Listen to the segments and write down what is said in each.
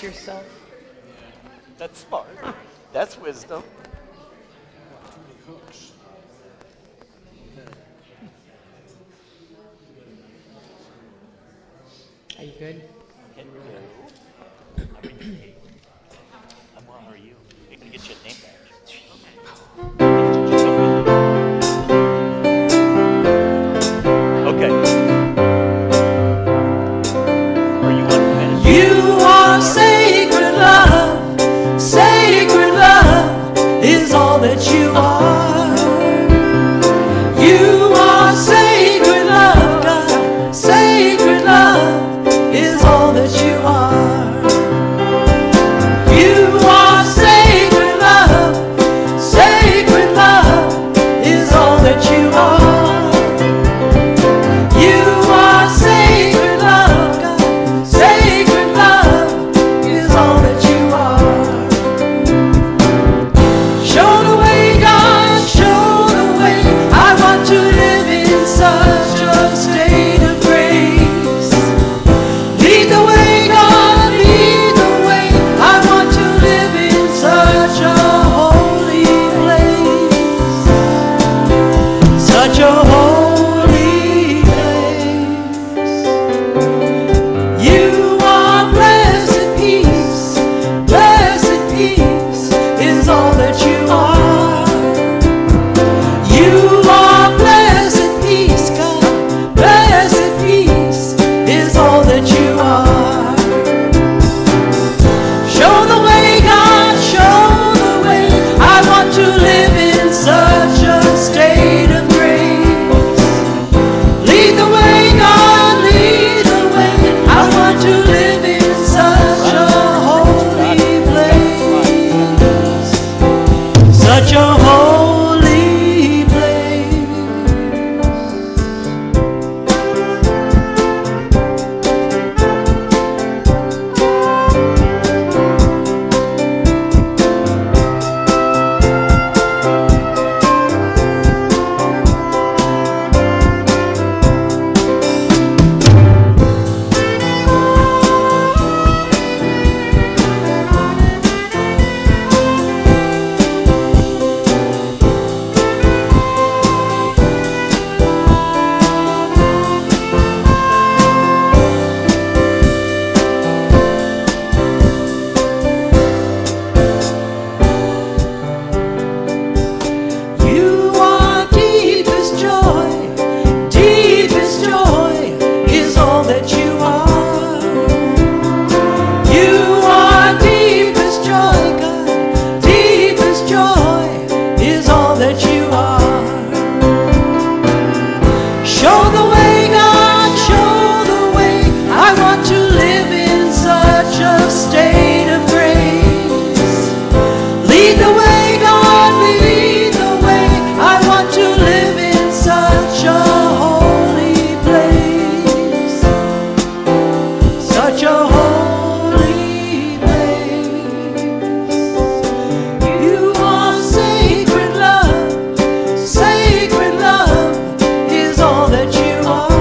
yourself. That's smart. That's wisdom. Are you good? Hello. How are you? I'm gonna get you a name badge. Okay. Are you on? You are sacred love. Sacred love is all that you are. You are sacred love, God. Sacred love is all that you are. You are sacred love. Sacred love is all that you are. You are sacred love, God. Sacred love is all that you are. Show the way, God, show the way. I want to live in such a state of grace. Lead the way, God, lead the way. I want to live in such a holy place. Such a holy place. You are blessed peace. Blessed peace is all that you are. You are blessed peace, God. Blessed peace is all that you are. Show the way, God, show the way. I want to live in such a state of grace. Lead the way, God, lead the way. I want to live in such a holy place. Such a holy place. You are deepest joy is all that you are. You are deepest joy, God, deepest joy is all that you are. Show the way, God, show the way. I want to live in such a state of grace. Lead the way, God, lead the way. I want to live in such a holy place. Such a holy place. You are sacred love. Sacred love is all that you are.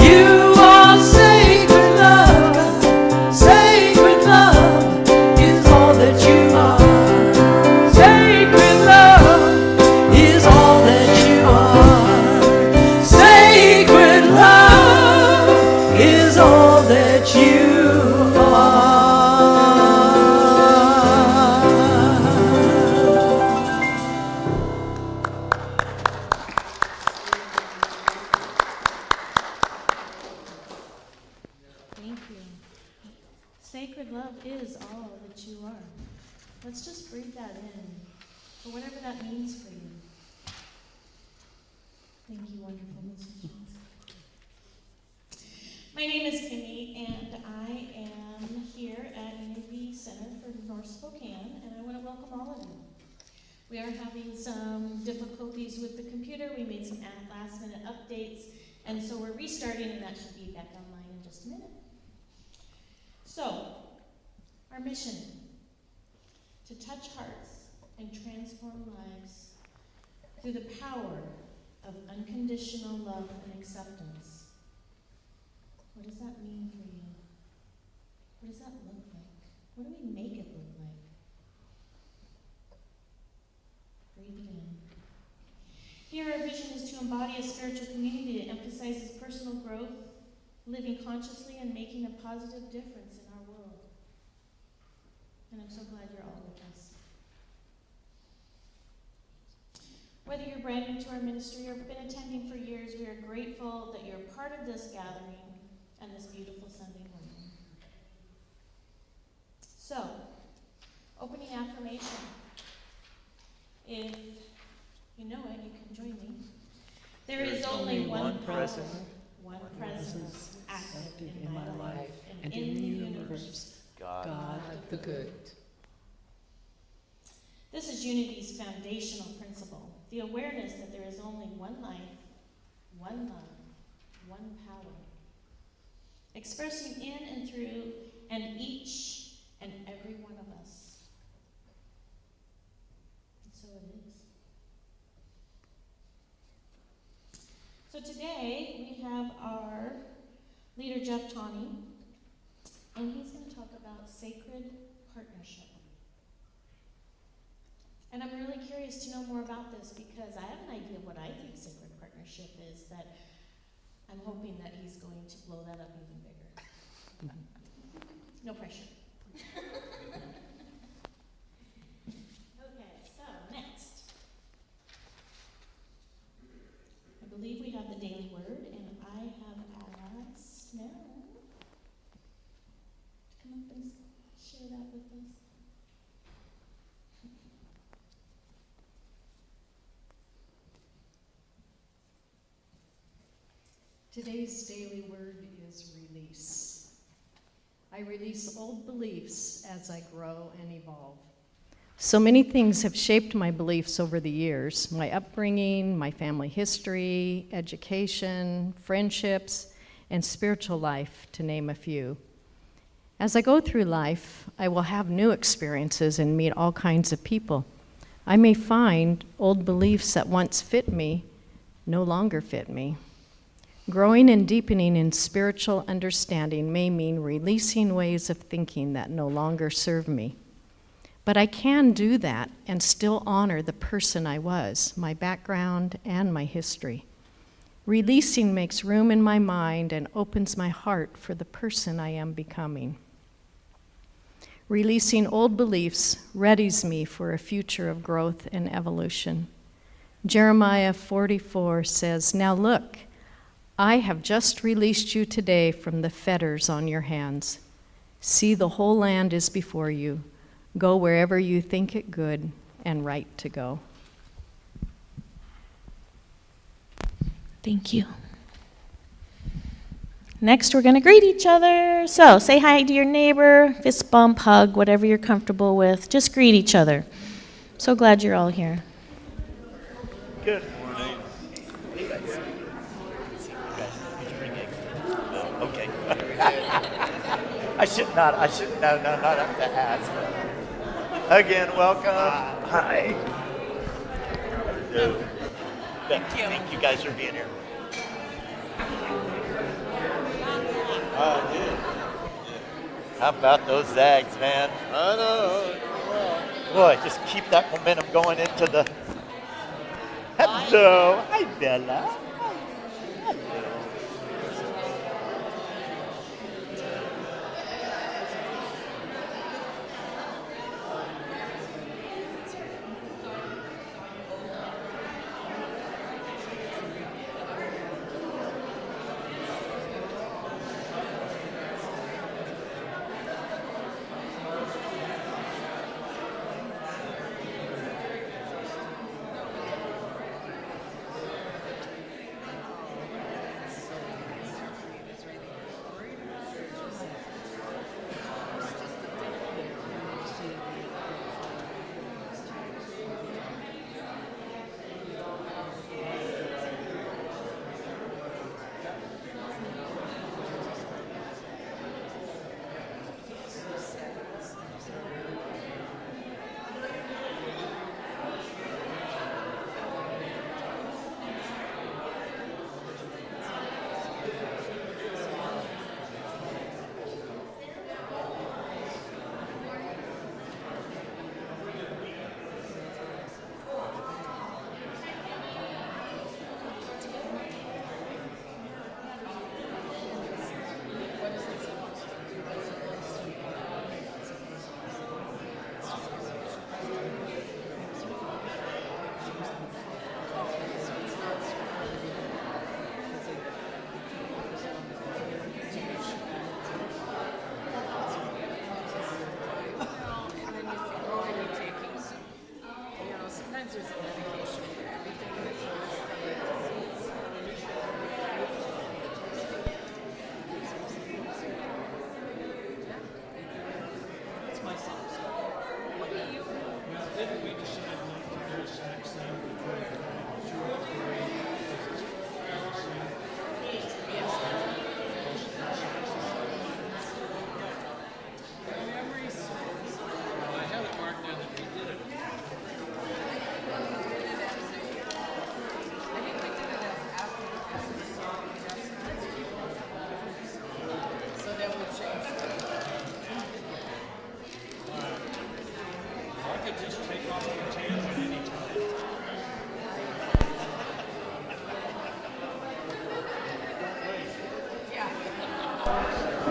You are sacred love, God. Sacred love is all that you are. Sacred love is all that you are. Sacred love is all that you are. Thank you. Sacred love is all that you are. Let's just breathe that in, for whatever that means for you. Thank you, wonderful musicians. My name is Kimmy, and I am here at Unity Center for North Spokane, and I want to welcome all of you. We are having some difficulties with the computer. We made some last-minute updates, and so we're restarting, and that should be back online in just a minute. So, our mission, to touch hearts and transform lives through the power of unconditional love and acceptance. What does that mean for you? does that look like? What do we make it look like? Breathe it in. Here, our vision is to embody a spiritual community that emphasizes personal growth, living consciously, and making a positive difference in our world. And I'm so glad you're all with us. Whether you're brand new to our ministry or have been attending for years, we are grateful that you're part of this gathering and this beautiful Sunday morning. So, opening affirmation. If you know it, you can join me. There is only one presence, one presence active in my life and in the universe. God. the good. This is Unity's foundational principle, the awareness that there is only one life, one love, one power, expressing in and through and each and every one of us. And so it is. So today we have our leader, Jeff Tawney, and he's going to talk about sacred partnership. And I'm really curious to know more about this because I have an idea what I think sacred partnership is, that I'm hoping that he's going to blow that up even bigger. No pressure. Okay, so next. I believe we have the daily word, and I have asked Mel to come up and share that with us. Today's daily word is release. I release old beliefs as I grow and evolve. So many things have shaped my beliefs over the years: my upbringing, my family history, education, friendships, and spiritual life, to name a few. As I go through life, I will have new experiences and meet all kinds of people. I may find old beliefs that once fit me no longer fit me. Growing and deepening in spiritual understanding may mean releasing ways of thinking that no longer serve me. But I can do that and still honor the person I was, my background, and my history. Releasing makes room in my mind and opens my heart for the person I am becoming. Releasing old beliefs readies me for a future of growth and evolution. Jeremiah 44 says, "Now look, I have just released you today from the fetters on your hands. See, the whole land is before you. Go wherever you think it good and right to go." Thank you. Next, we're going to greet each other. So, say hi to your neighbor, fist bump, hug, whatever you're comfortable with. Just greet each other. So glad you're all here. Good morning. Hey guys. Let's see you guys. Did you bring eggs? Oh, okay. I should not have to ask. Again, welcome. Hi. Hello. Thank you guys for being here. How about those Zags, man? I know. Boy, just keep that momentum going into the... Hello. Hi, Bella.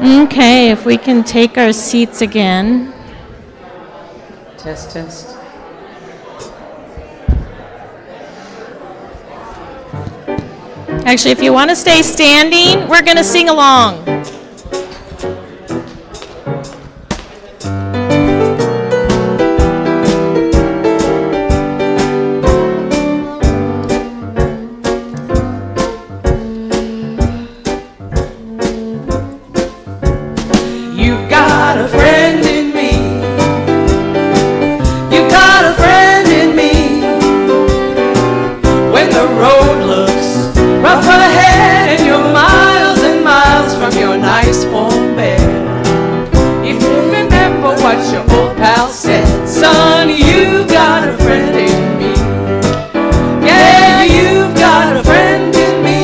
Okay, if we can take our seats again. Test, test. Actually, if you want to stay standing, we're going to sing along. You've got a friend in me. You've got a friend in me. When the road looks rough ahead and you're miles and miles from your nice warm bed, if you remember what your old pal said, son, you've got a friend in me. Yeah, you've got a friend in me.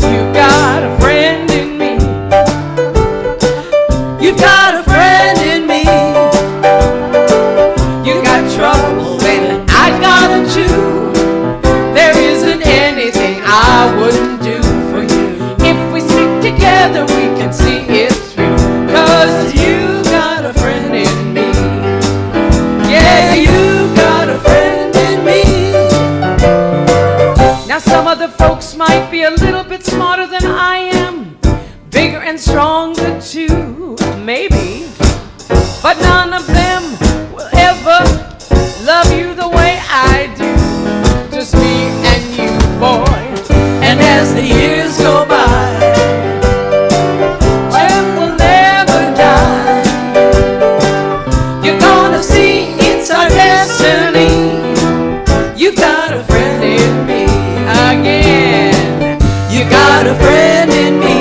You've got a friend in me. You've got a friend in me. You got troubles and I got them too. There isn't anything I wouldn't do for you. If we stick together, we can see it through. 'Cause you got a friend in me. Yeah, you got a friend in me. Now some other folks might be a little bit smarter than I am, bigger and stronger too, maybe. But none of them will ever love you the way I do. Just me and you, boy. And as the years go by, love will never die. You're gonna see it's our destiny. You've got a friend in me again. You got a friend in me.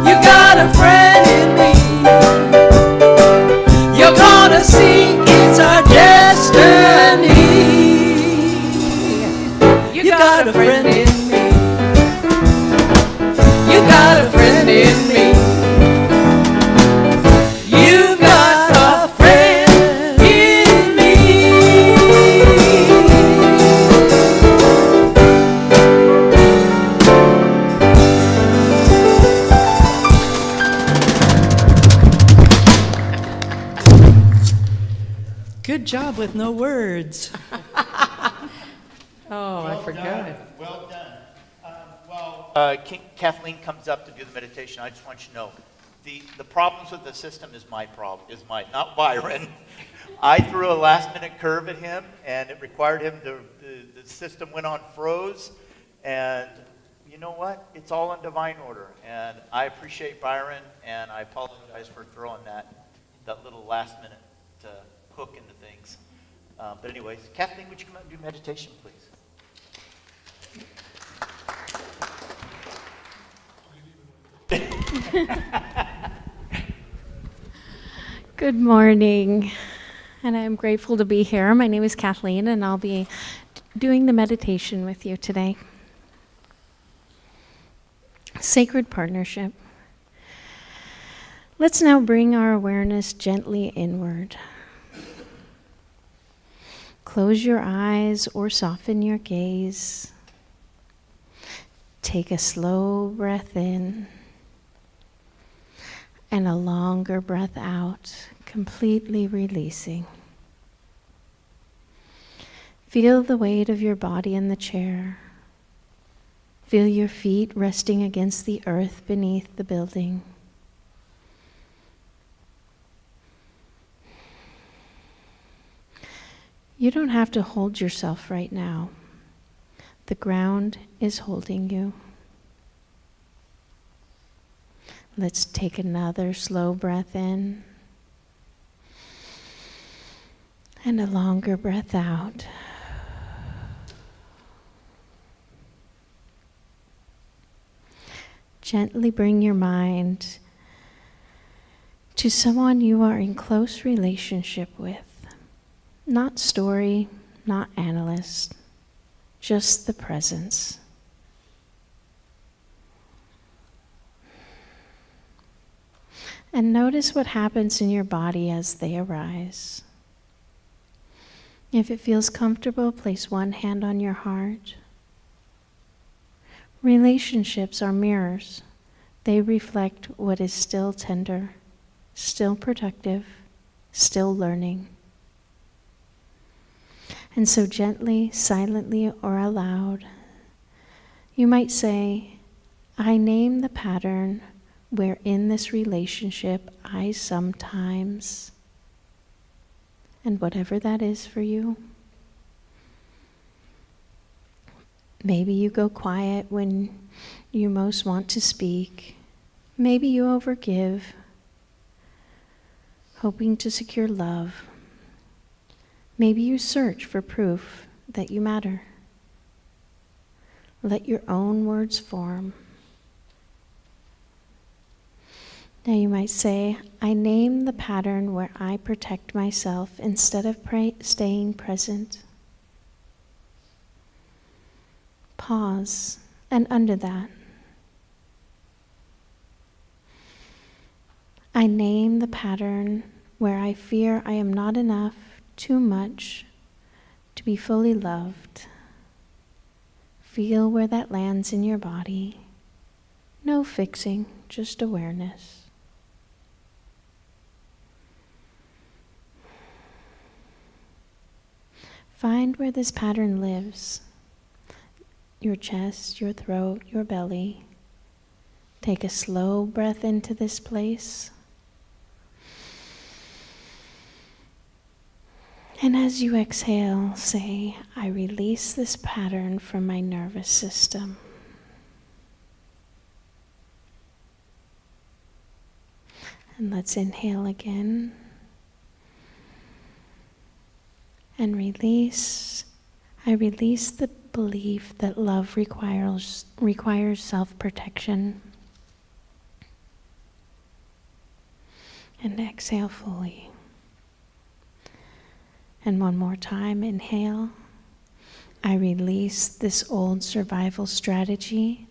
You got a friend in me. You're gonna see it's our destiny. You got a friend in me. You got a friend in me. You got a friend in me. Good job with no words. Oh, I forgot. Well done. Kathleen comes up to do the meditation. I just want you to know, the problems with the system is my problem, not Byron. I threw a last-minute curve at him, and it required him to, the system went on froze, and you know what? It's all in divine order, and I appreciate Byron, and I apologize for throwing that little last-minute hook into things. But anyways, Kathleen, would you come out and do meditation, please? Good morning, and I'm grateful to be here. My name is Kathleen, and I'll be doing the meditation with you today. Sacred partnership. Let's now bring our awareness gently inward. Close your eyes or soften your gaze. Take a slow breath in and a longer breath out, completely releasing. Feel the weight of your body in the chair. Feel your feet resting against the earth beneath the building. You don't have to hold yourself right now. The ground is holding you. Let's take another slow breath in and a longer breath out. Gently bring your mind to someone you are in close relationship with. Not story, not analyst, just the presence. And notice what happens in your body as they arise. If it feels comfortable, place one hand on your heart. Relationships are mirrors. They reflect what is still tender, still productive, still learning. And so gently, silently, or aloud, you might say, I name the pattern where in this relationship I sometimes, and whatever that is for you. Maybe you go quiet when you most want to speak. Maybe you overgive, hoping to secure love. Maybe you search for proof that you matter. Let your own words form. Now you might say, I name the pattern where I protect myself instead of staying present. Pause, and under that, I name the pattern where I fear I am not enough, too much, to be fully loved. Feel where that lands in your body. No fixing, just awareness. Find where this pattern lives. Your chest, your throat, your belly. Take a slow breath into this place. And as you exhale, say, I release this pattern from my nervous system. And let's inhale again. And release. I release the belief that love requires self-protection. And exhale fully. And one more time, inhale. I release this old survival strategy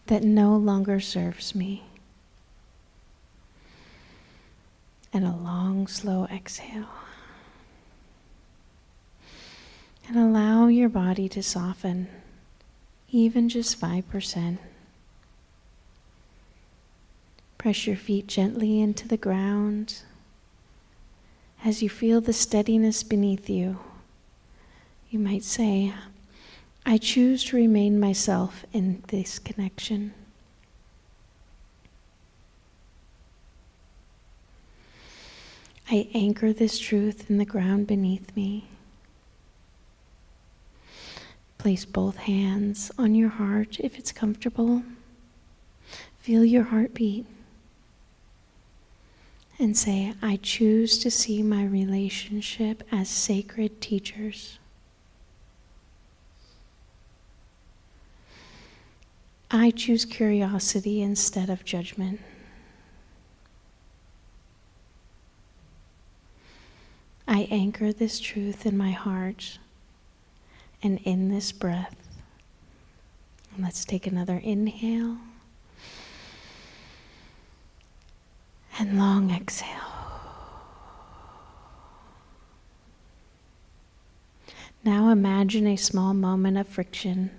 that no longer serves me. And a long, slow exhale. And allow your body to soften, even just 5%. Press your feet gently into the ground. As you feel the steadiness beneath you, you might say, I choose to remain myself in this connection. I anchor this truth in the ground beneath me. Place both hands on your heart if it's comfortable. Feel your heartbeat. And say, I choose to see my relationship as sacred teachers. I choose curiosity instead of judgment. I anchor this truth in my heart and in this breath. And let's take another inhale. And long exhale. Now imagine a small moment of friction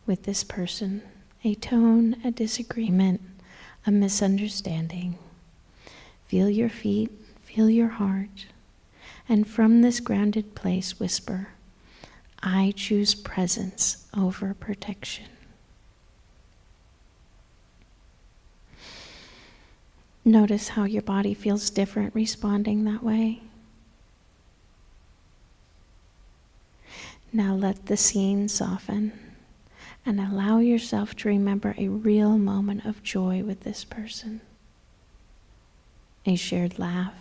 with this person, a tone, a disagreement, a misunderstanding. Feel your feet, feel your heart, and from this grounded place whisper, I choose presence over protection. Notice how your body feels different responding that way. Now let the scene soften and allow yourself to remember a real moment of joy with this person. A shared laugh,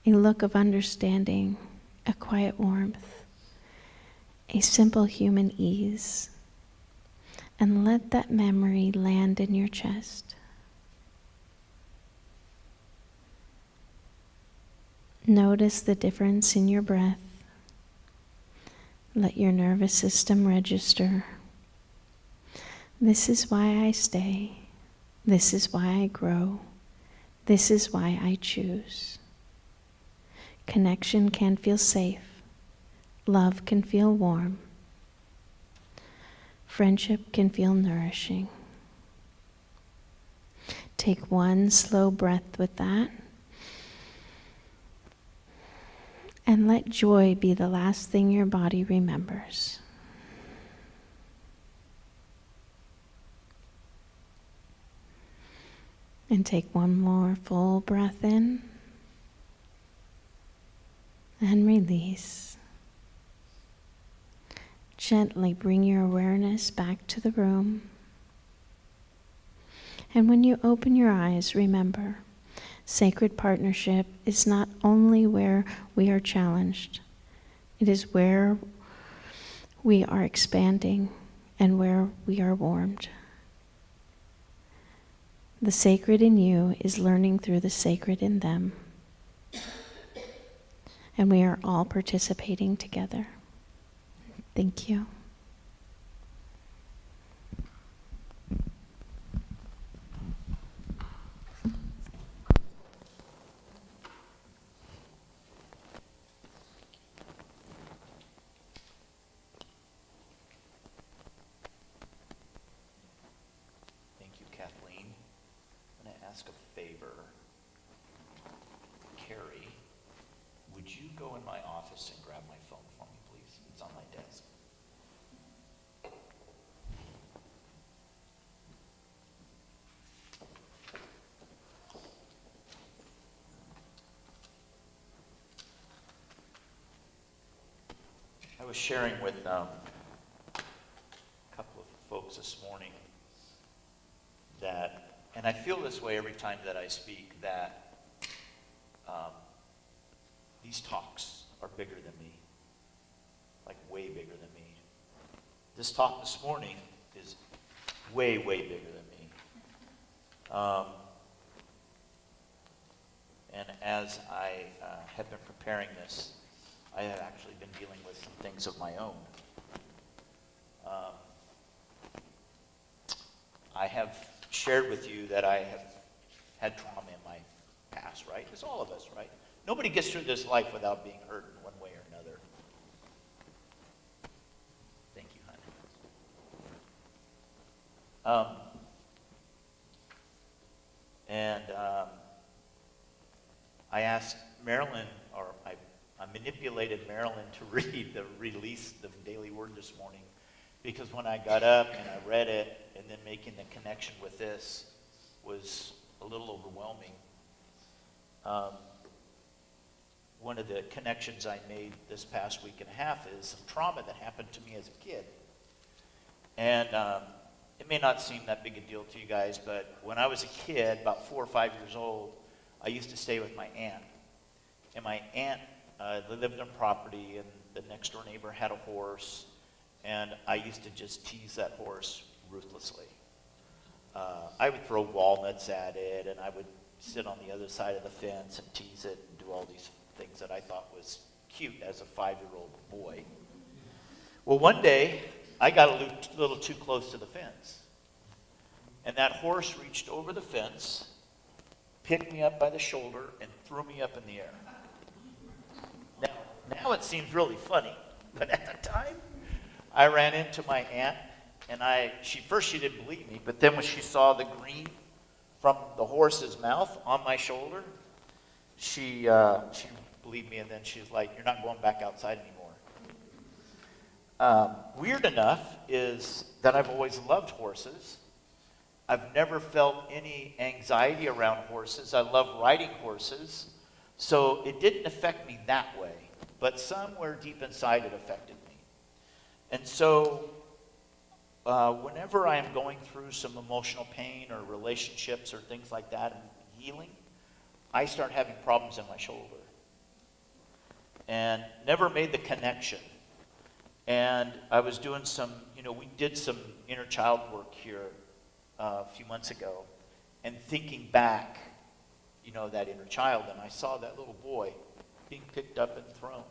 a look of understanding, a quiet warmth, a simple human ease. And let that memory land in your chest. Notice the difference in your breath. Let your nervous system register. This is why I stay. This is why I grow. This is why I choose. Connection can feel safe. Love can feel warm. Friendship can feel nourishing. Take one slow breath with that. And let joy be the last thing your body remembers. And take one more full breath in. And release. Gently bring your awareness back to the room. And when you open your eyes, remember, sacred partnership is not only where we are challenged, it is where we are expanding and where we are warmed. The sacred in you is learning through the sacred in them. And we are all participating together. Thank you. Thank you, Kathleen. I'm going to ask a favor. Carrie, would you go in my office and grab my phone for me, please? It's on my desk. I was sharing with a couple of folks this morning that, and I feel this way every time that I speak, that these talks are bigger than me, like way bigger than me. This talk this morning is way, way bigger than me. And as I have been preparing this, I have actually been dealing with some things of my own. I have shared with you that I have had trauma in my past, right? It's all of us, right? Nobody gets through this life without being hurt in one way or another. Thank you, honey. I asked Marilyn, or I manipulated Marilyn to read the release, the daily word this morning, because when I got up and I read it, and then making the connection with this was a little overwhelming. One of the connections I made this past week and a half is some trauma that happened to me as a kid. And it may not seem that big a deal to you guys, but when I was a kid, about 4 or 5 years old, I used to stay with my aunt. And my aunt lived on property, and the next door neighbor had a horse, and I used to just tease that horse ruthlessly. I would throw walnuts at it, and I would sit on the other side of the fence and tease it and do all these things that I thought was cute as a 5-year-old boy. Well, one day, I got a little too close to the fence. And that horse reached over the fence, picked me up by the shoulder, and threw me up in the air. Now it seems really funny, but at the time, I ran into my aunt, and she didn't believe me, but then when she saw the green from the horse's mouth on my shoulder, she believed me, and then she's like, "You're not going back outside anymore." Weird enough is that I've always loved horses. I've never felt any anxiety around horses. I love riding horses. So it didn't affect me that way, but somewhere deep inside it affected me. And so whenever I am going through some emotional pain or relationships or things like that and healing, I start having problems in my shoulder. And never made the connection. And I was doing we did some inner child work here a few months ago, and thinking back, that inner child, and I saw that little boy being picked up and thrown.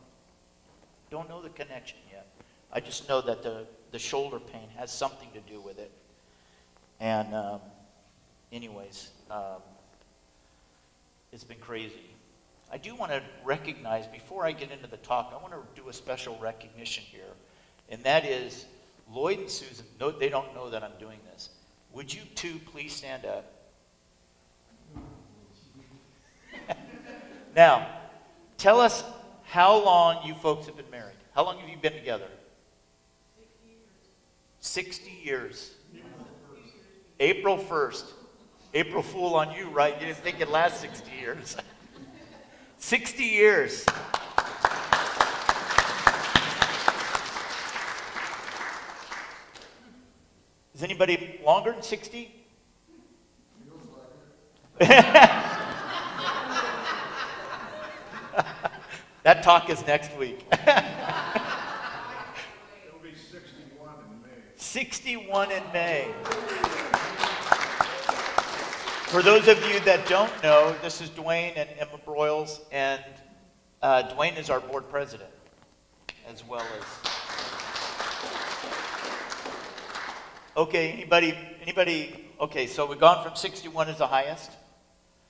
Don't know the connection yet. I just know that the shoulder pain has something to do with it. And anyways, it's been crazy. I do want to recognize, before I get into the talk, I want to do a special recognition here. And that is Lloyd and Susan. No, they don't know that I'm doing this. Would you two please stand up? Now, tell us how long you folks have been married. How long have you been together? 60 years. April 1st. April Fool on you, right? You didn't think it'd last 60 years. 60 years. Is anybody longer than 60? That talk is next week. It'll be 61 in May. 61 in May. For those of you that don't know, this is Dwayne and Emma Broyles, and Dwayne is our board president, as well as. Okay, anybody, okay, so we've gone from 61 as the highest,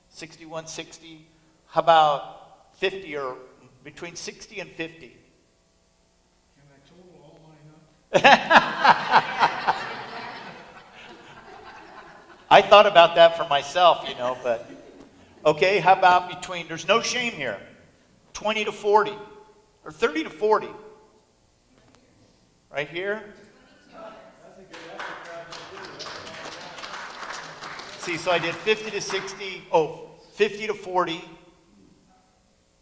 61, 60, how about 50 or between 60 and 50? Can I total all mine up? I thought about that for myself, but okay, how about between, there's no shame here, 20 to 40, or 30 to 40. Right here? See, so I did 50 to 60, 50 to 40,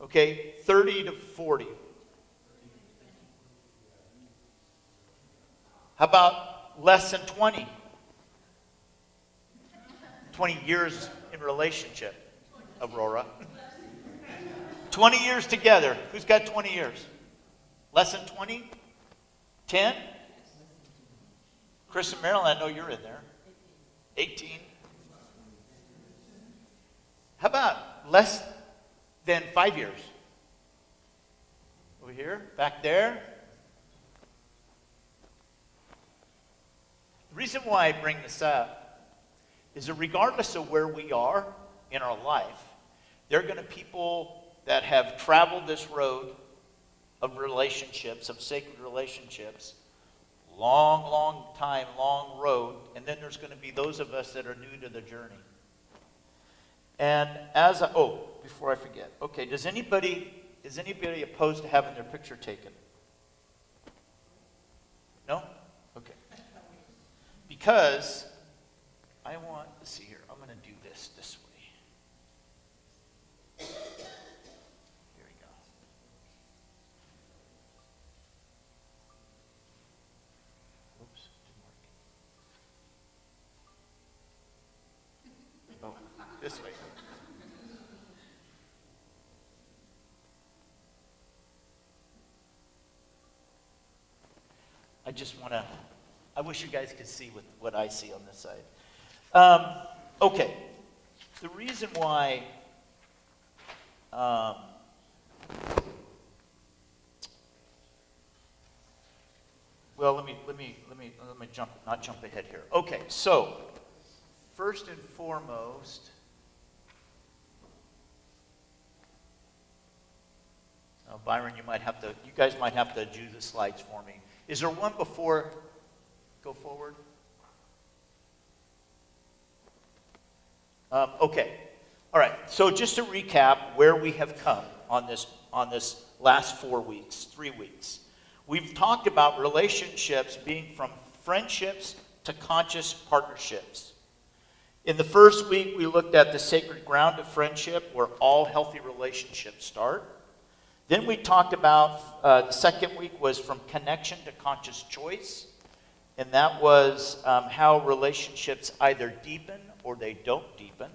okay, 30 to 40. How about less than 20? 20 years in relationship, Aurora. 20 years together. Who's got 20 years? Less than 20? 10? Chris and Marilyn, I know you're in there. 18? How about less than 5 years? Over here, back there. The reason why I bring this up is that regardless of where we are in our life, there are going to be people that have traveled this road of relationships, of sacred relationships, long time, long road, and then there's going to be those of us that are new to the journey. And before I forget, okay, is anybody opposed to having their picture taken? No? Okay. Because I want, let's see here, I'm going to do this way. Here we go. Oops, didn't work. Oh, this way. I wish you guys could see what I see on this side. Okay, the reason why let me not jump ahead here. Okay, so first and foremost, Byron, you guys might have to do the slides for me. Is there one before? Go forward. Okay. All right. So just to recap where we have come on this last 4 weeks, 3 weeks. We've talked about relationships being from friendships to conscious partnerships. In the first week, we looked at the sacred ground of friendship, where all healthy relationships start. Then we talked about, the second week was from connection to conscious choice. And that was how relationships either deepen or they don't deepen.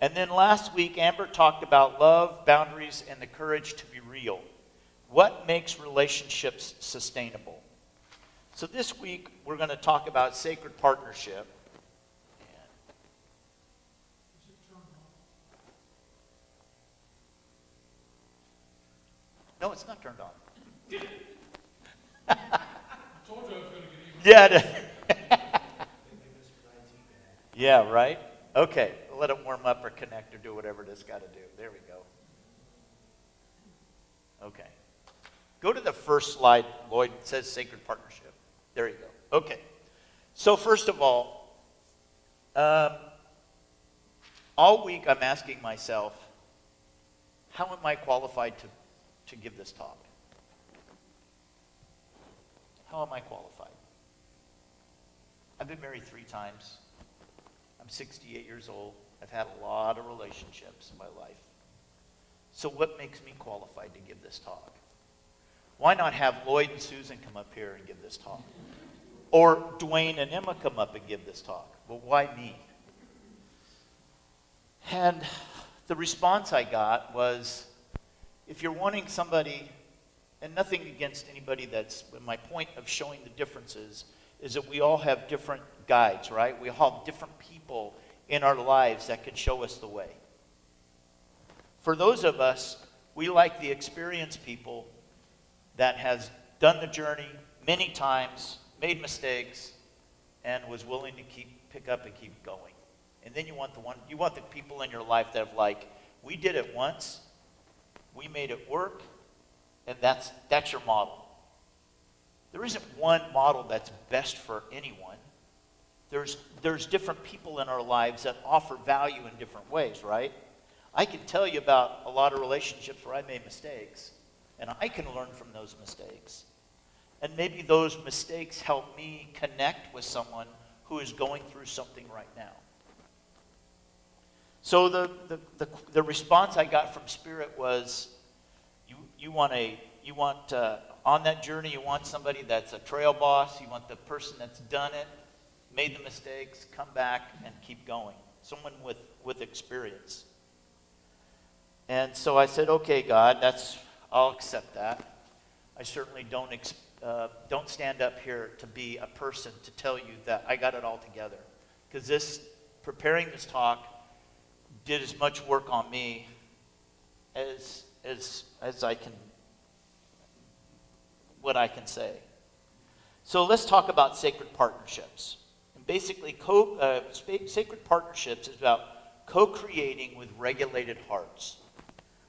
And then last week, Amber talked about love, boundaries, and the courage to be real. What makes relationships sustainable? So this week, we're going to talk about sacred partnership. No, it's not turned on. I told you I was going to get even. Yeah. Yeah, right? Okay, let it warm up or connect or do whatever it has got to do. There we go. Okay. Go to the first slide, Lloyd. It says sacred partnership. There you go. Okay. So first of all week I'm asking myself, how am I qualified to give this talk? How am I qualified? I've been married 3 times. I'm 68 years old. I've had a lot of relationships in my life. So what makes me qualified to give this talk? Why not have Lloyd and Susan come up here and give this talk? Or Dwayne and Emma come up and give this talk? Well, why me? And the response I got was, if you're wanting somebody, and nothing against anybody my point of showing the differences is that we all have different guides, right? We all have different people in our lives that can show us the way. For those of us, we like the experienced people that has done the journey many times, made mistakes, and was willing to pick up and keep going. And then you want the people in your life that have we did it once, we made it work, and that's your model. There isn't one model that's best for anyone. There's different people in our lives that offer value in different ways, right? I can tell you about a lot of relationships where I made mistakes, and I can learn from those mistakes. And maybe those mistakes help me connect with someone who is going through something right now. So the response I got from Spirit was, on that journey, you want somebody that's a trail boss. You want the person that's done it, made the mistakes, come back and keep going. Someone with experience. And so I said, okay, God, I'll accept that. I certainly don't stand up here to be a person to tell you that I got it all together. Because preparing this talk did as much work on me as I can, what I can say. So let's talk about sacred partnerships. And basically, sacred partnerships is about co-creating with regulated hearts.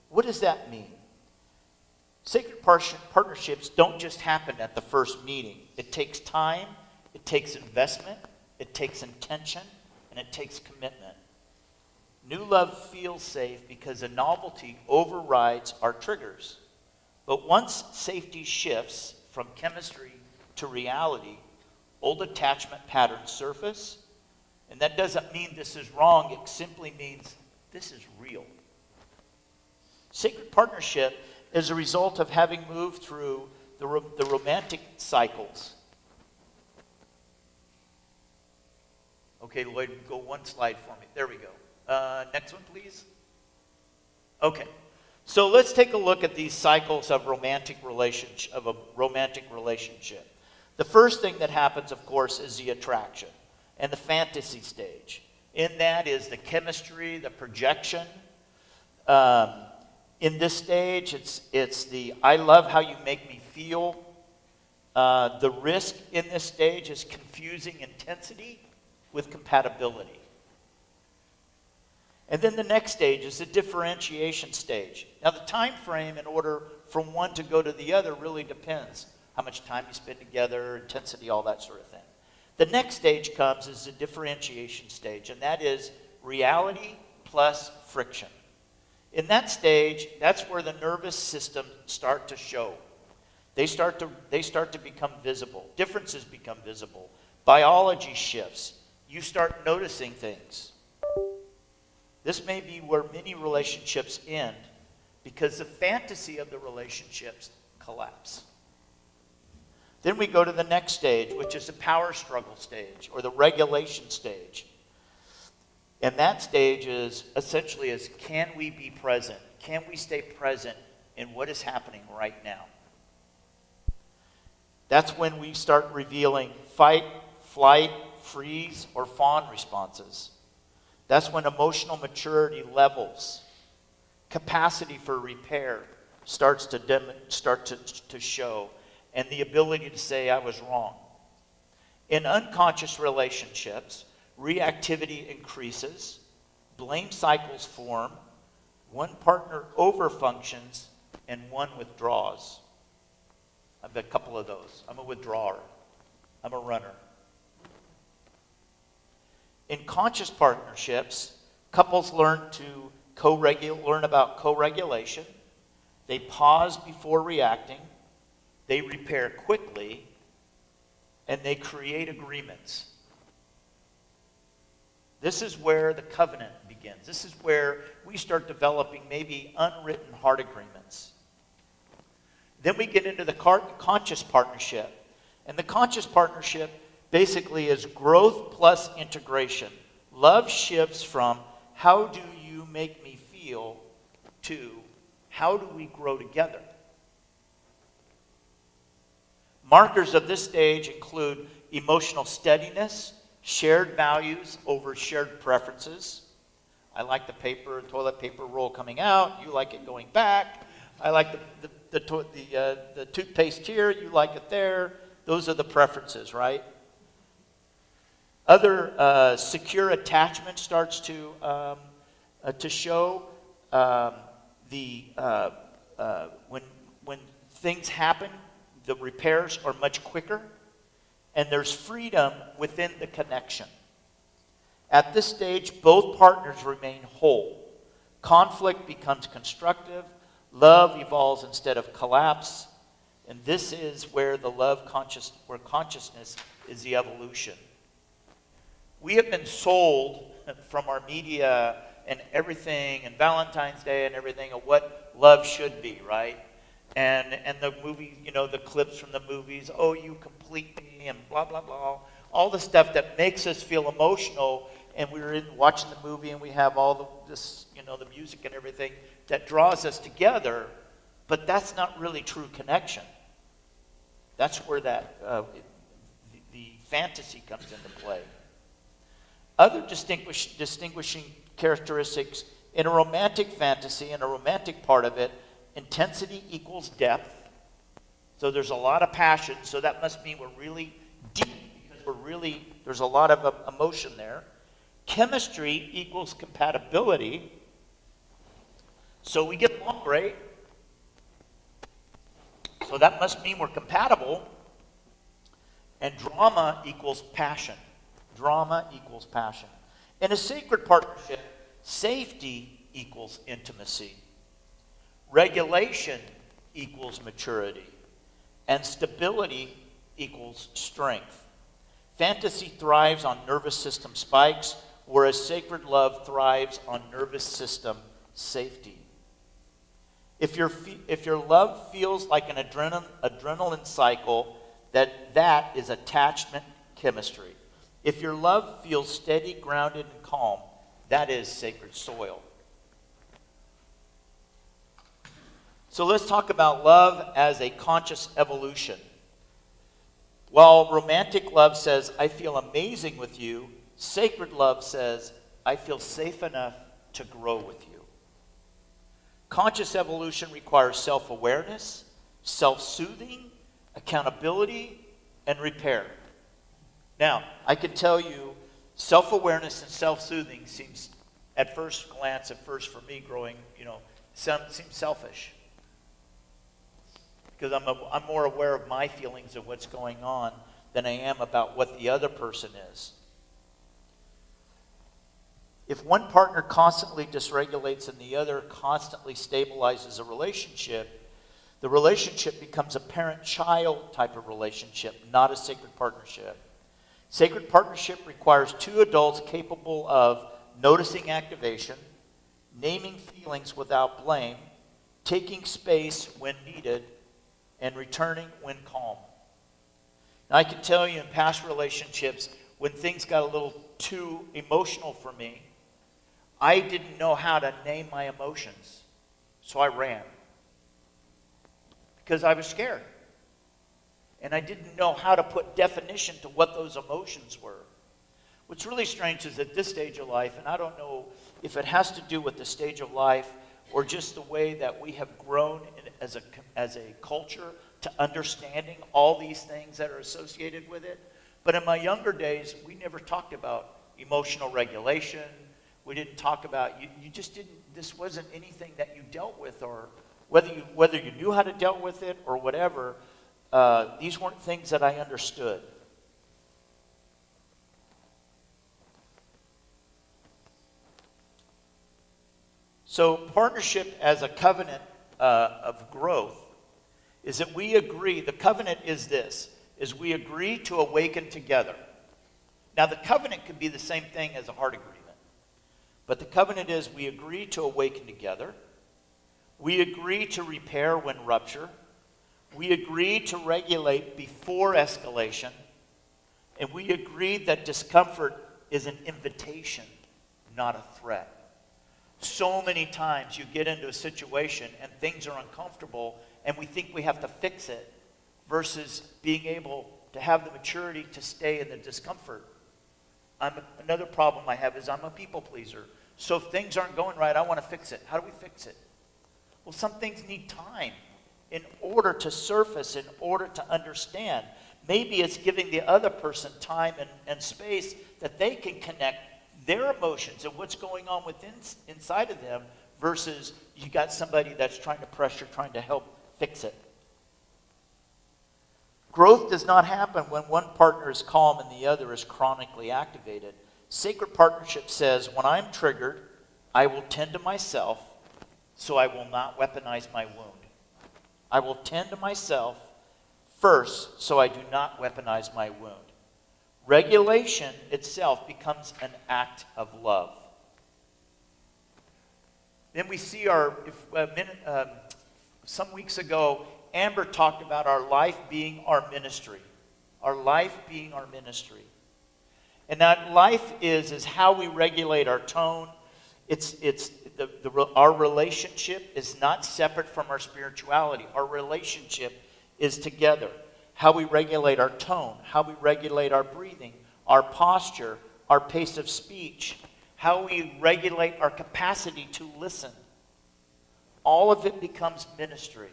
What does that mean? Sacred partnerships don't just happen at the first meeting. It takes time, it takes investment, it takes intention, and it takes commitment. New love feels safe because a novelty overrides our triggers. But once safety shifts from chemistry to reality, old attachment patterns surface. And that doesn't mean this is wrong. It simply means this is real. Sacred partnership is a result of having moved through the romantic cycles. Okay, Lloyd, go one slide for me. There we go. Next one, please. Okay, so let's take a look at these cycles of a romantic relationship. The first thing that happens, of course, is the attraction and the fantasy stage. In that is the chemistry, the projection. In this stage, it's the I love how you make me feel. The risk in this stage is confusing intensity with compatibility. And then the next stage is the differentiation stage. Now, the time frame in order from one to go to the other really depends. How much time you spend together, intensity, all that sort of thing. The next stage comes as the differentiation stage, and that is reality plus friction. In that stage, that's where the nervous systems start to show. They start to become visible. Differences become visible. Biology shifts. You start noticing things. This may be where many relationships end because the fantasy of the relationships collapse. Then we go to the next stage, which is the power struggle stage or the regulation stage. And that stage is essentially can we be present? Can we stay present in what is happening right now? That's when we start revealing fight, flight, freeze, or fawn responses. That's when emotional maturity levels, capacity for repair starts to show, and the ability to say I was wrong. In unconscious relationships, reactivity increases, blame cycles form, one partner overfunctions, and one withdraws. I've got a couple of those. I'm a withdrawer. I'm a runner. In conscious partnerships, couples learn about co-regulation. They pause before reacting. They repair quickly. And they create agreements. This is where the covenant begins. This is where we start developing maybe unwritten heart agreements. Then we get into the conscious partnership. And the conscious partnership basically is growth plus integration. Love shifts from how do you make me feel to how do we grow together. Markers of this stage include emotional steadiness, shared values over shared preferences. I like the toilet paper roll coming out. You like it going back. I like the toothpaste here. You like it there. Those are the preferences, right? Other secure attachment starts to show when things happen. The repairs are much quicker, and there's freedom within the connection. At this stage, both partners remain whole. Conflict becomes constructive. Love evolves instead of collapse. And this is where where consciousness is the evolution. We have been sold from our media and everything, and Valentine's Day and everything, of what love should be, right? And the movie, the clips from the movies, oh, you complete me, and blah, blah, blah. All the stuff that makes us feel emotional, and we're watching the movie, and we have all this, the music and everything that draws us together, but that's not really true connection. That's where the fantasy comes into play. Other distinguishing characteristics in a romantic fantasy, in a romantic part of it, intensity equals depth. So there's a lot of passion. So that must mean we're really deep because there's a lot of emotion there. Chemistry equals compatibility. So we get along great. So that must mean we're compatible. And drama equals passion. Drama equals passion. In a sacred partnership, safety equals intimacy. Regulation equals maturity, and stability equals strength. Fantasy thrives on nervous system spikes, whereas sacred love thrives on nervous system safety. If your love feels like an adrenaline cycle, that is attachment chemistry. If your love feels steady, grounded, and calm, that is sacred soil. So let's talk about love as a conscious evolution. While romantic love says, I feel amazing with you, sacred love says, I feel safe enough to grow with you. Conscious evolution requires self-awareness, self-soothing, accountability, and repair. Now, I can tell you, self-awareness and self-soothing seems, at first for me growing, seems selfish. Because I'm more aware of my feelings of what's going on than I am about what the other person is. If one partner constantly dysregulates and the other constantly stabilizes a relationship, the relationship becomes a parent-child type of relationship, not a sacred partnership. Sacred partnership requires two adults capable of noticing activation, naming feelings without blame, taking space when needed, and returning when calm. Now, I can tell you in past relationships, when things got a little too emotional for me, I didn't know how to name my emotions, so I ran. Because I was scared. And I didn't know how to put definition to what those emotions were. What's really strange is at this stage of life, and I don't know if it has to do with the stage of life or just the way that we have grown as a culture to understanding all these things that are associated with it. But in my younger days, we never talked about emotional regulation. We didn't talk about, you just didn't, this wasn't anything that you dealt with or Whether you knew how to deal with it or whatever, these weren't things that I understood. So partnership as a covenant of growth is that we agree, the covenant is this, is we agree to awaken together. Now the covenant could be the same thing as a heart agreement. But the covenant is we agree to awaken together. We agree to repair when rupture. We agree to regulate before escalation. And we agree that discomfort is an invitation, not a threat. So many times you get into a situation and things are uncomfortable and we think we have to fix it versus being able to have the maturity to stay in the discomfort. Another problem I have is I'm a people pleaser. So if things aren't going right, I want to fix it. How do we fix it? Well, some things need time in order to surface, in order to understand. Maybe it's giving the other person time and space that they can connect their emotions and what's going on inside of them versus you got somebody that's trying to pressure, trying to help fix it. Growth does not happen when one partner is calm and the other is chronically activated. Sacred partnership says, when I'm triggered, I will tend to myself so I will not weaponize my wound. I will tend to myself first so I do not weaponize my wound. Regulation itself becomes an act of love. Then we see some weeks ago, Amber talked about our life being our ministry. Our life being our ministry. And that life is how we regulate our tone. Our relationship is not separate from our spirituality. Our relationship is together. How we regulate our tone, how we regulate our breathing, our posture, our pace of speech, how we regulate our capacity to listen. All of it becomes ministry.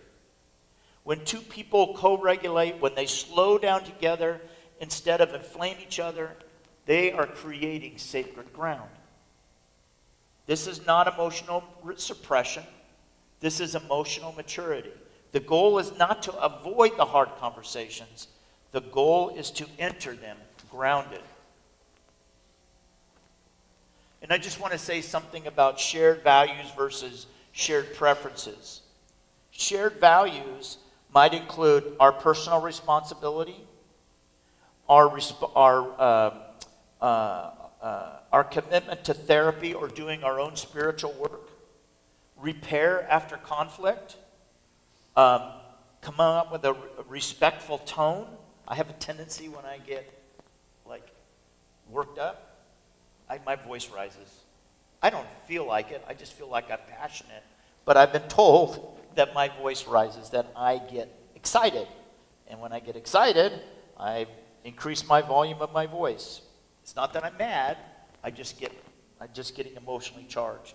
When two people co-regulate, when they slow down together instead of inflame each other, they are creating sacred ground. This is not emotional suppression. This is emotional maturity. The goal is not to avoid the hard conversations. The goal is to enter them grounded. And I just want to say something about shared values versus shared preferences. Shared values might include our personal responsibility, our commitment to therapy or doing our own spiritual work, repair after conflict, come up with a respectful tone. I have a tendency when I get worked up, my voice rises. I don't feel like it. I just feel like I'm passionate. But I've been told that my voice rises, that I get excited. And when I get excited, I increase my volume of my voice. It's not that I'm mad. I'm just getting emotionally charged.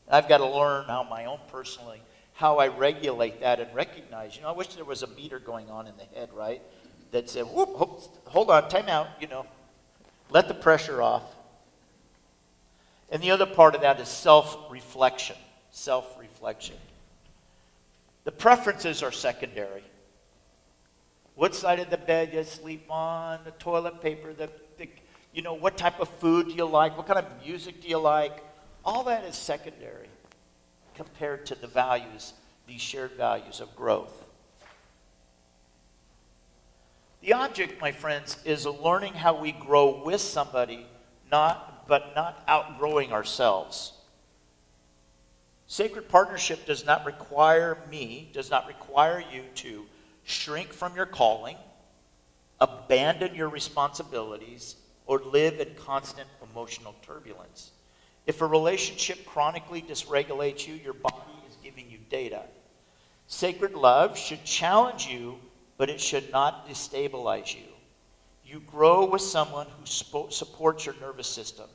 I've got to learn how I regulate that and recognize. I wish there was a meter going on in the head, right? That said, whoop, hold on, time out, let the pressure off. And the other part of that is self-reflection. Self-reflection. The preferences are secondary. What side of the bed you sleep on, the toilet paper, what type of food do you like, what kind of music do you like? All that is secondary compared to the values, these shared values of growth. The object, my friends, is learning how we grow with somebody, but not outgrowing ourselves. Sacred partnership does not require you to shrink from your calling, abandon your responsibilities, or live in constant emotional turbulence. If a relationship chronically dysregulates you, your body is giving you data. Sacred love should challenge you, but it should not destabilize you. You grow with someone who supports your nervous system.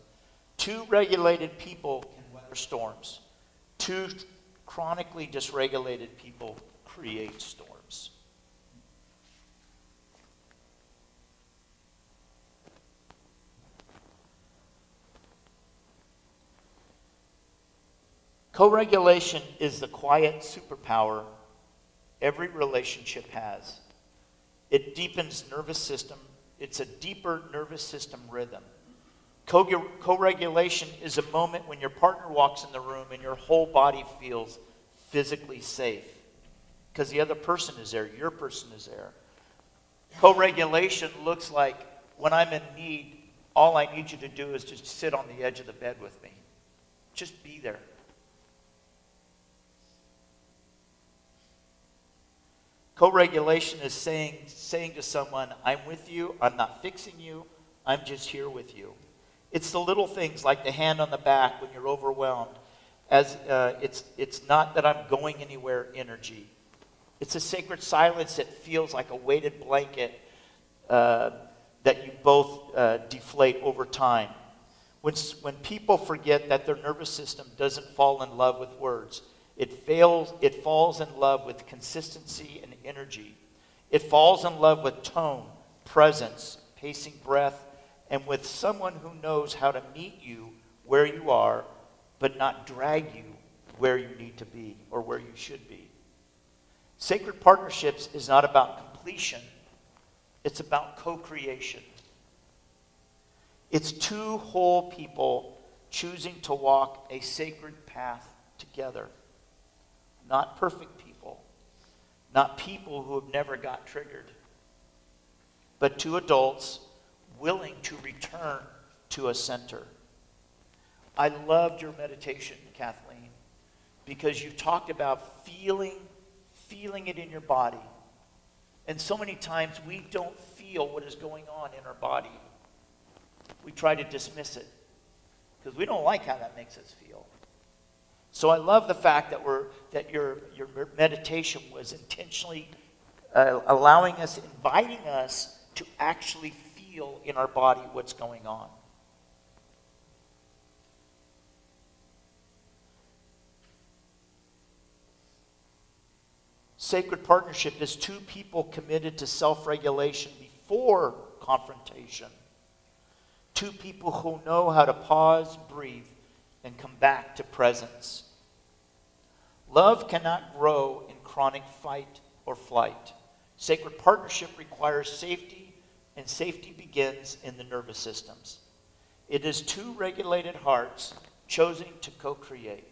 Two regulated people can weather storms. Two chronically dysregulated people create storms. Co-regulation is the quiet superpower every relationship has. It deepens nervous system. It's a deeper nervous system rhythm. Co-regulation is a moment when your partner walks in the room and your whole body feels physically safe because the other person is there, your person is there. Co-regulation looks like when I'm in need, all I need you to do is just sit on the edge of the bed with me. Just be there. Co-regulation is saying to someone, I'm with you, I'm not fixing you, I'm just here with you. It's the little things like the hand on the back when you're overwhelmed. It's not that I'm going anywhere energy. It's a sacred silence that feels like a weighted blanket that you both deflate over time. When people forget that their nervous system doesn't fall in love with words, it falls in love with consistency and energy. It falls in love with tone, presence, pacing breath, and with someone who knows how to meet you where you are, but not drag you where you need to be or where you should be. Sacred partnerships is not about completion. It's about co-creation. It's two whole people choosing to walk a sacred path together. Not perfect people. Not people who have never got triggered. But two adults willing to return to a center. I loved your meditation, Kathleen, because you talked about feeling it in your body. And so many times we don't feel what is going on in our body. We try to dismiss it because we don't like how that makes us feel. So I love the fact that your meditation was intentionally allowing us, inviting us to actually feel in our body what's going on. Sacred partnership is two people committed to self-regulation before confrontation. Two people who know how to pause, breathe, and come back to presence. Love cannot grow in chronic fight or flight. Sacred partnership requires safety, and safety begins in the nervous systems. It is two regulated hearts choosing to co-create.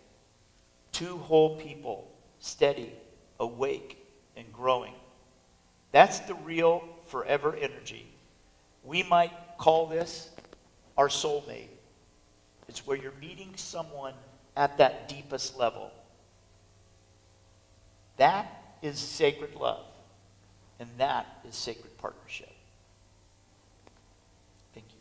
Two whole people, steady, awake, and growing. That's the real forever energy. We might call this our soulmate. It's where you're meeting someone at that deepest level. That is sacred love, and that is sacred partnership. Thank you.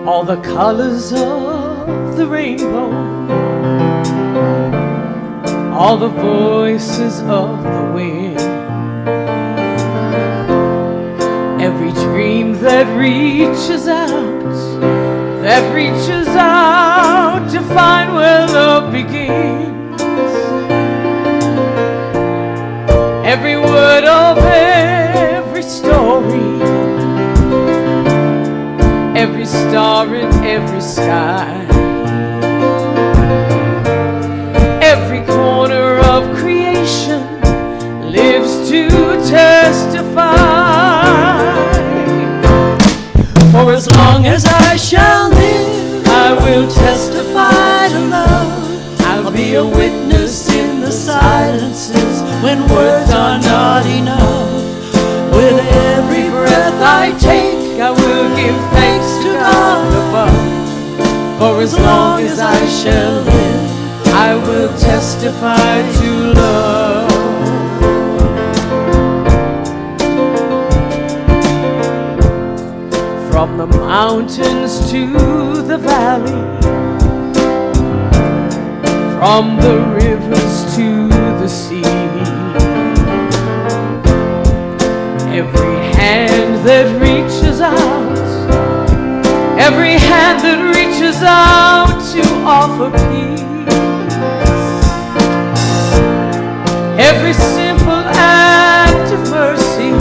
All the colors of the rainbow, all the voices of the wind, every dream that reaches out to find where love begins, every word of every story, every star in every sky, every corner of creation lives to testify. For as long as I shall live, I will testify to love. I'll be a witness in the silences when words are not enough. With every breath I take, I will give thanks to God above. For as long as I shall live, I will testify to love. From the mountains to the valley, from the rivers to the sea, every hand that reaches out, every hand that reaches out to offer peace, every simple act of mercy,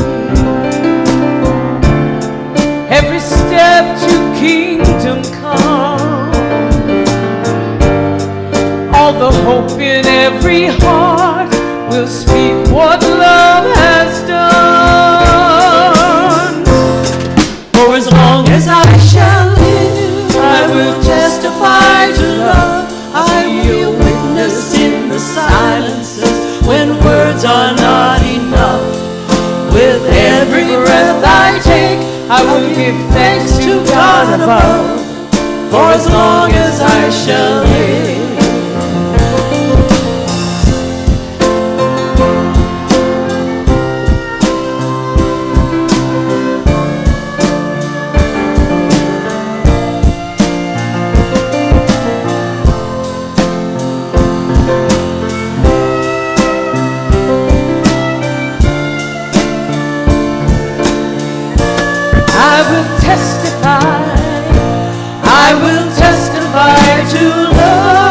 every step to kingdom come, all the hope in every heart will speak what love has done. For as long as I shall live, I will testify to love. I will be a witness in the silences when words are not enough. With every breath I take, I will give thanks to God above. For as long as I shall live, I will testify to love.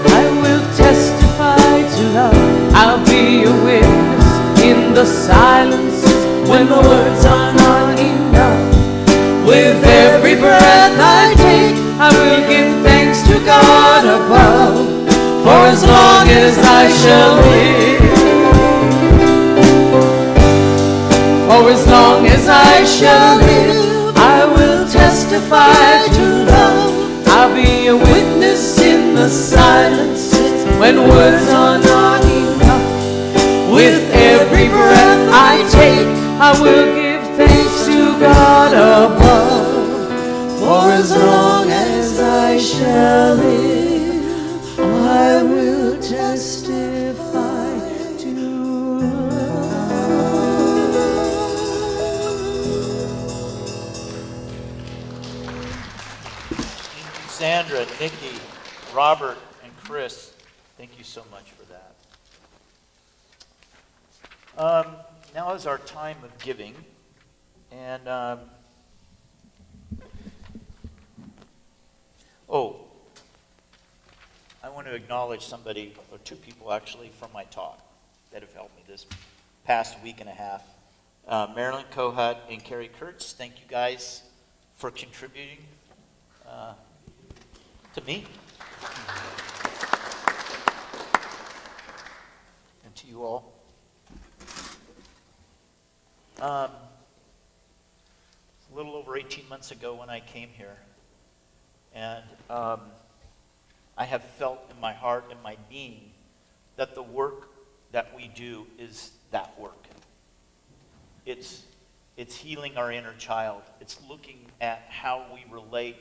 I will testify to love. I'll be a witness in the silences when the words are not enough. With every breath I take, I will give thanks to God above. For as long as I shall live, for as long as I shall live, I will testify to love. I'll be a witness in the silences when words are not enough. With every breath I take, I will give thanks to God above. For as long as I shall live, I will testify to love. Sandra, Nikki, Robert, and Chris, thank you so much for that. Now is our time of giving, and I want to acknowledge somebody, or two people actually, from my talk that have helped me this past week and a half. Marilyn Kohut and Carrie Kurtz, thank you guys for contributing to me and to you all. A little over 18 months ago when I came here, and I have felt in my heart and my being that the work that we do is that work. It's healing our inner child. It's looking at how we relate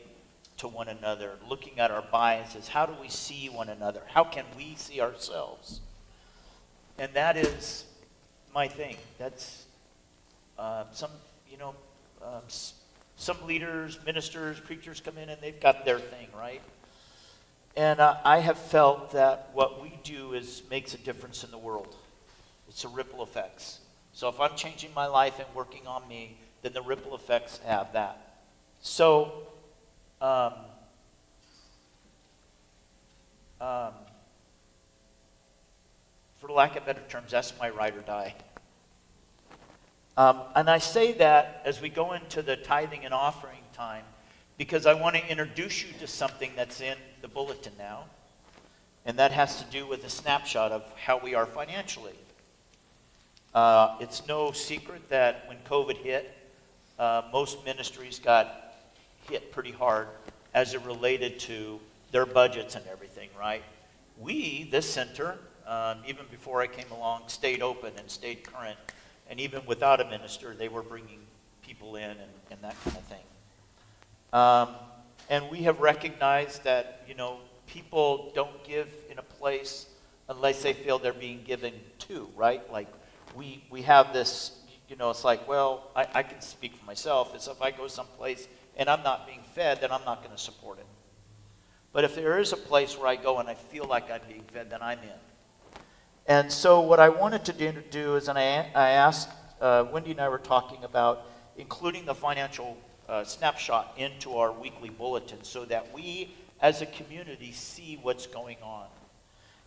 to one another, looking at our biases. How do we see one another? How can we see ourselves? And that is my thing. That's some leaders, ministers, preachers come in and they've got their thing, right? And I have felt that what we do makes a difference in the world. It's a ripple effects. So if I'm changing my life and working on me, then the ripple effects have that. So, for lack of better terms, that's my ride or die. And I say that as we go into the tithing and offering time, because I want to introduce you to something that's in the bulletin now, and that has to do with a snapshot of how we are financially. It's no secret that when COVID hit, most ministries got hit pretty hard as it related to their budgets and everything, right? We, this center, even before I came along, stayed open and stayed current. And even without a minister, they were bringing people in and that kind of thing. Um, and we have recognized that, people don't give in a place unless they feel they're being given to, right? Like, we have this, it's like, well, I can speak for myself. It's if I go someplace and I'm not being fed, then I'm not going to support it. But if there is a place where I go and I feel like I'm being fed, then I'm in. And so what I wanted to do is, and I asked, Wendy and I were talking about including the financial snapshot into our weekly bulletin so that we as a community see what's going on.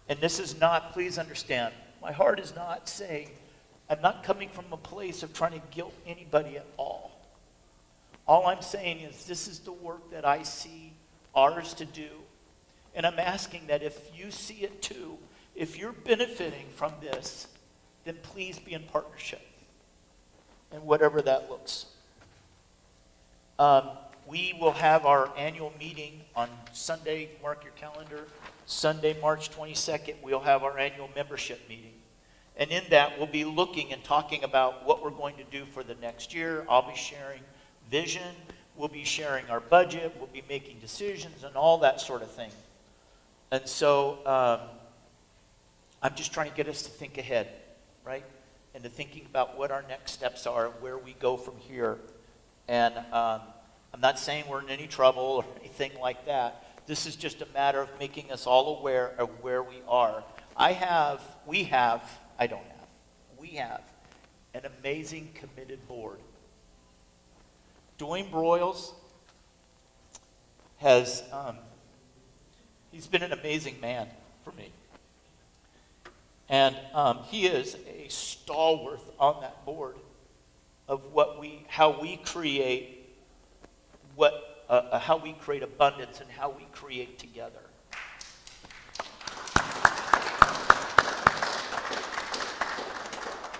And this is not, please understand, my heart is not saying, I'm not coming from a place of trying to guilt anybody at all. All I'm saying is this is the work that I see ours to do. And I'm asking that if you see it too, if you're benefiting from this, then please be in partnership. And whatever that looks. We will have our annual meeting on Sunday, mark your calendar, Sunday, March 22nd, we'll have our annual membership meeting. And in that, we'll be looking and talking about what we're going to do for the next year. I'll be sharing vision, we'll be sharing our budget, we'll be making decisions and all that sort of thing. And so I'm just trying to get us to think ahead, right? And to thinking about what our next steps are, where we go from here. And I'm not saying we're in any trouble or anything like that. This is just a matter of making us all aware of where we are. We have an amazing committed board. Dwayne Broyles has, he's been an amazing man for me. And he is a stalwart on that board of how we create abundance and how we create together.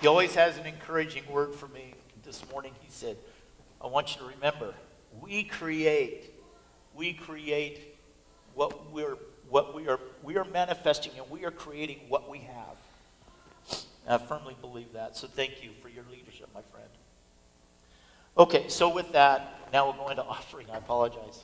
He always has an encouraging word for me. This morning he said, I want you to remember, we create what we are manifesting, and we are creating what we have. And I firmly believe that. So thank you for your leadership, my friend. Okay, so with that, now we'll go into offering. I apologize.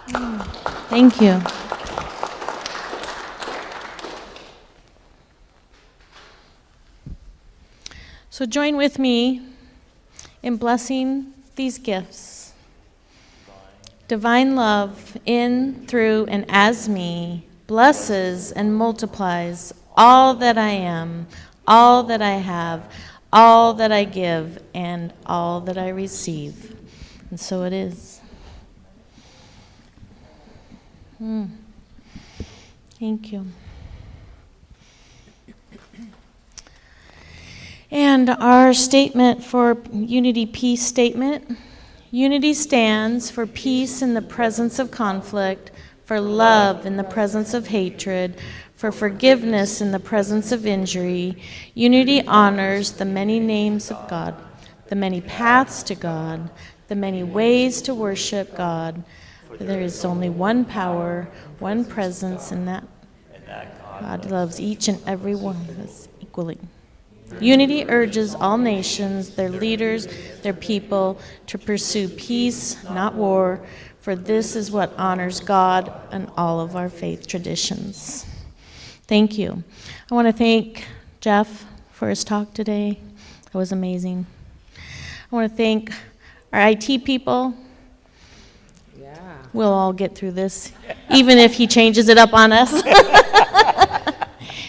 Thank you. So join with me in blessing these gifts. Divine love in, through, and as me blesses and multiplies all that I am, all that I have, all that I give, and all that I receive. And so it is. Thank you. And our statement for Unity Peace statement. Unity stands for peace in the presence of conflict, for love in the presence of hatred, for forgiveness in the presence of injury. Unity honors the many names of God, the many paths to God, the many ways to worship God. For there is only one power, one presence, and that God loves each and every one of us equally. Unity urges all nations, their leaders, their people, to pursue peace, not war, for this is what honors God and all of our faith traditions. Thank you. I want to thank Jeff for his talk today. It was amazing. I want to thank our IT people. Yeah. We'll all get through this, even if he changes it up on us.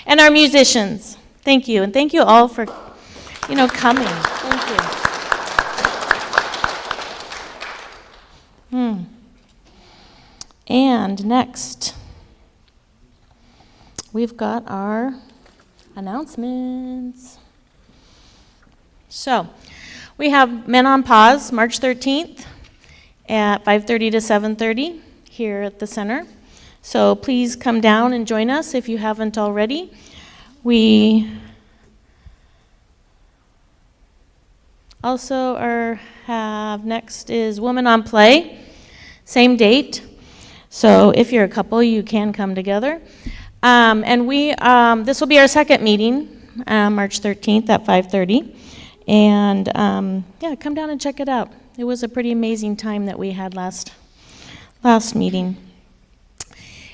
And our musicians. Thank you. And thank you all for, coming. Thank you. And next, we've got our announcements. So, we have Men on Pause, March 13th at 5:30 to 7:30 here at the center. So please come down and join us if you haven't already. We also have next is Women on Play, same date. So if you're a couple, you can come together. And this will be our second meeting, March 13th at 5:30. And come down and check it out. It was a pretty amazing time that we had last meeting.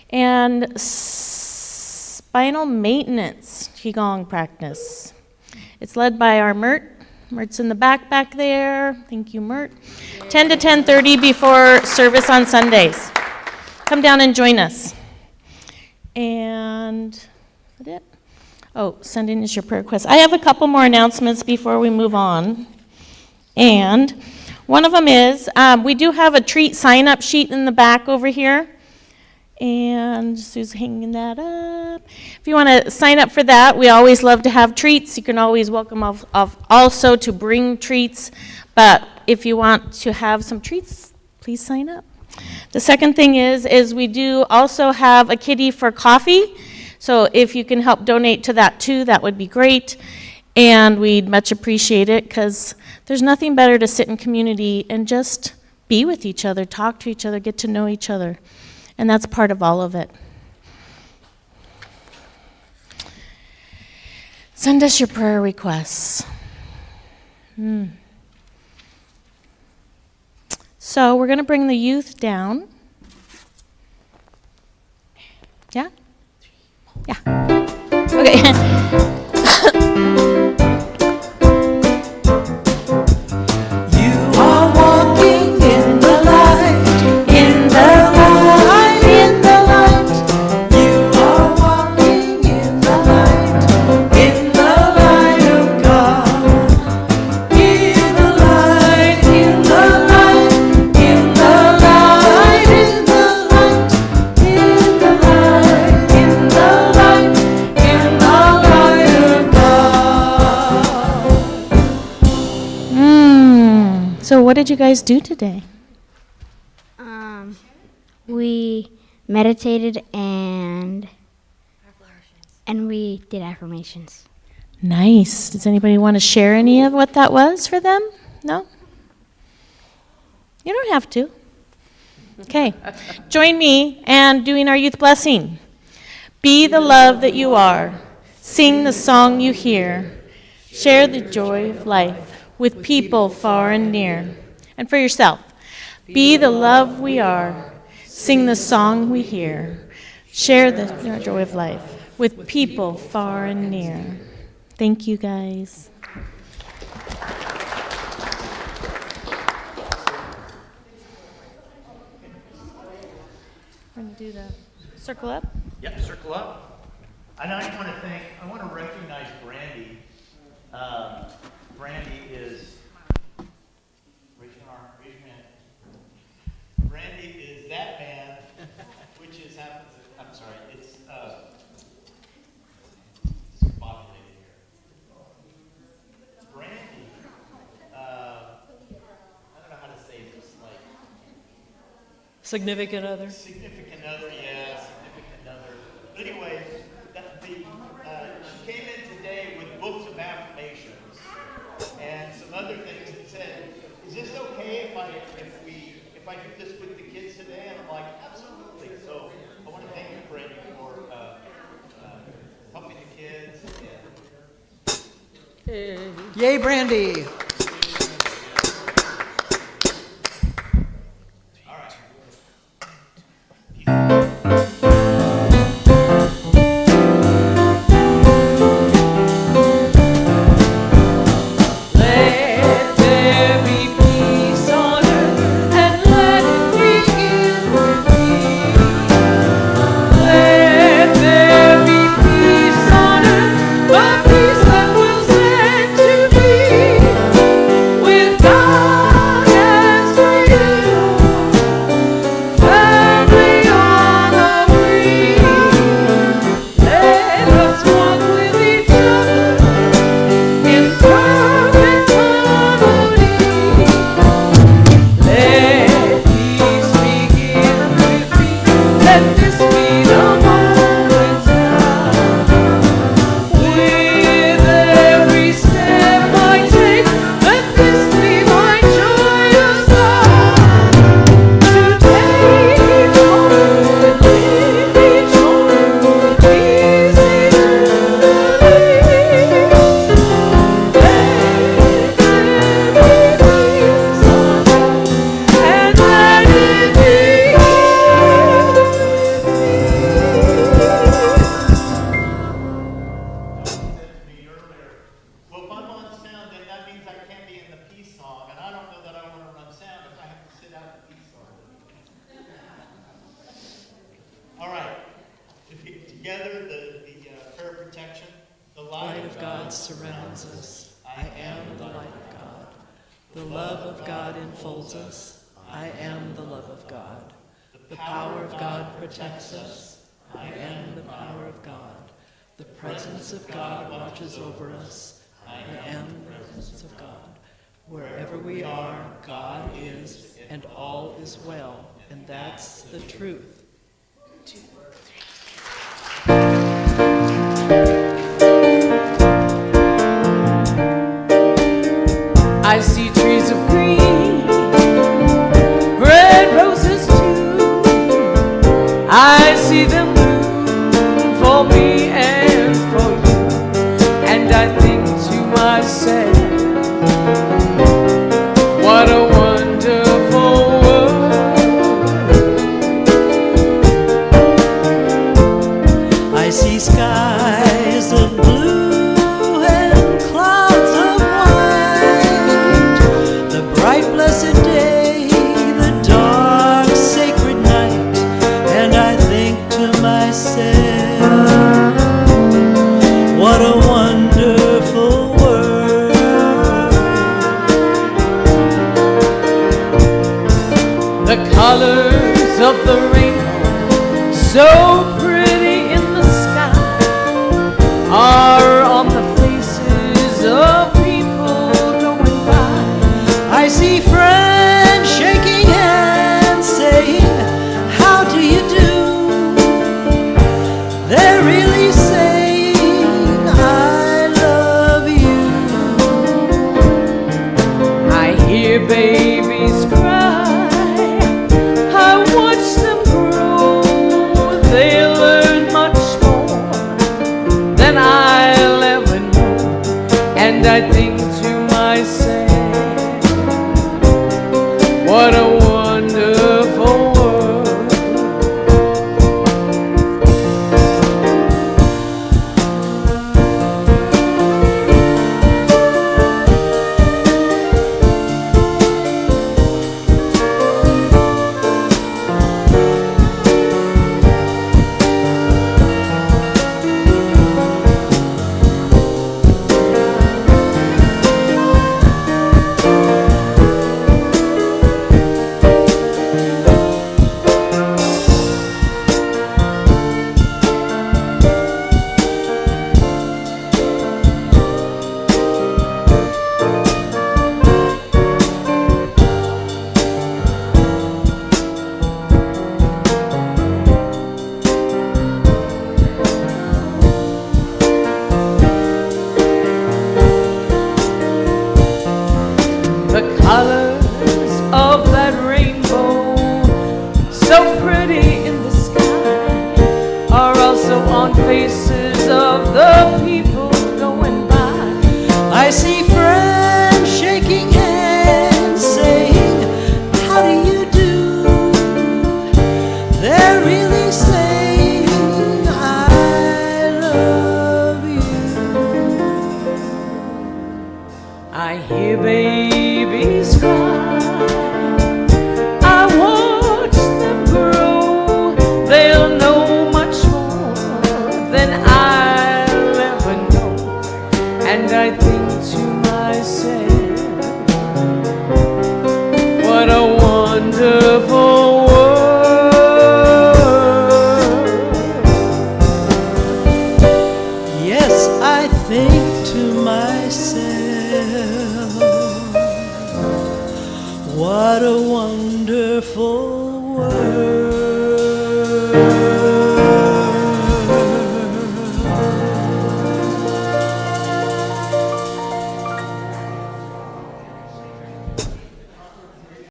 And spinal maintenance Qigong practice. It's led by our Mert. Mert's in the back there. Thank you, Mert. 10 to 10:30 before service on Sundays. Come down and join us. And is that it? Oh, send in your prayer requests. I have a couple more announcements before we move on. And one of them is we do have a treat sign-up sheet in the back over here. And Sue's hanging that up. If you want to sign up for that, we always love to have treats. You can always welcome also to bring treats. But if you want to have some treats, please sign up. The second thing is we do also have a kitty for coffee. So if you can help donate to that too, that would be great. And we'd much appreciate it because there's nothing better to sit in community and just be with each other, talk to each other, get to know each other. And that's part of all of it. Send us your prayer requests. So we're going to bring the youth down. Yeah? Yeah. Okay. You are walking in the light, in the light, in the light. You are walking in the light of God. In the light, in the light, in the light, in the light, in the light, in the light, in the light of God. So what did you guys do today? We meditated and we did affirmations. Nice. Does anybody want to share any of what that was for them? No? You don't have to. Okay. Join me in doing our youth blessing. Be the love that you are. Sing the song you hear. Share the joy of life with people far and near. And for yourself, be the love we are. Sing the song we hear. Share the joy of life with people far and near. Thank you, guys. We're going to do the circle up. Yep, circle up. And I want to recognize Brandy. Brandy is, raise your hand. Brandy is that band, which is, I'm sorry, it's discombobulated here. Brandy, I don't know how to say this, like, Significant other? significant other, yeah, significant other. But anyway, she came in today with books of affirmations and some other things that said, "Is this okay if I do this with the kids today?" And I'm like, "Absolutely." So I want to thank you, Brady, for helping the kids. Yay, Brandy! Together, the prayer protection. The light of God surrounds us. I am the light of God. The love of God enfolds us. I am the love of God. The power of God protects us. I am the power of God. The presence of God watches over us. I am the presence of God. Wherever we are, God is, and all is well. And that's the truth. I see trees of green, red roses too. I see them bloom for me and for you. And I think to myself, what a wonderful world. I see skies of blue and clouds of white, the bright blessed day, the dark sacred night, and I think to myself, what a wonderful world. The colors of the rainbow, so pretty in the sky, are on the faces of people going by. I see friends shaking hands, saying, how do you do? They're really saying, I love you. I hear babies cry, I watch them grow. They learn much more than I'll ever know. And I think to myself, what a wonderful world. I think to myself, what a wonderful world.